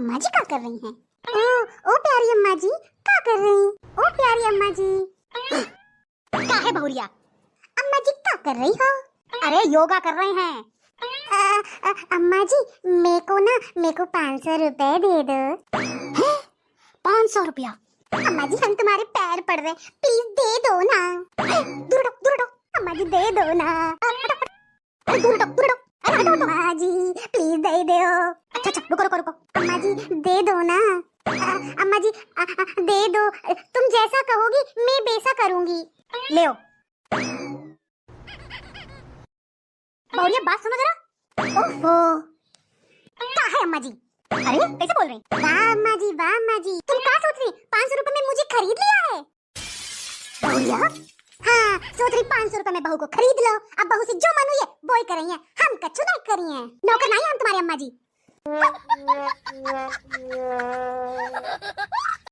अम्मा जी क्या कर रही हैं? ओ प्यारी अम्मा जी क्या कर रही? ओ प्यारी अम्मा जी क्या है बहुरिया? अम्मा जी क्या कर रही हो? अरे योगा कर रहे हैं। अम्मा जी मेरे को 500 रुपए दे दो। 500 रुपया? अम्मा जी हम तुम्हारे पैर पड़ रहे, प्लीज दे दो ना। दूर हटो अम्मा जी दे दो ना। दूर हटो अम्मा जी प्लीज दे दो। अच्छा रुको अम्मा जी दे दो ना। अम्मा जी दे दो, तुम जैसा कहोगी मैं वैसा करूंगी। ले ओ बहुरिया बात सुनो जरा। ओहो क्या है अम्मा जी? अरे कैसे बोल रही? वाह अम्मा जी तुम क्या सोच रही? 500 रुपए में मुझे खरीद लिया है? बहुरिया हाँ सोच रही 500 रुपए में बहू को खरीद लो। अब बहू से जो मन हुई है वो ही करेंगे, हम कछु नहीं करिए। नौकर नहीं हम तुम्हारे अम्मा जी।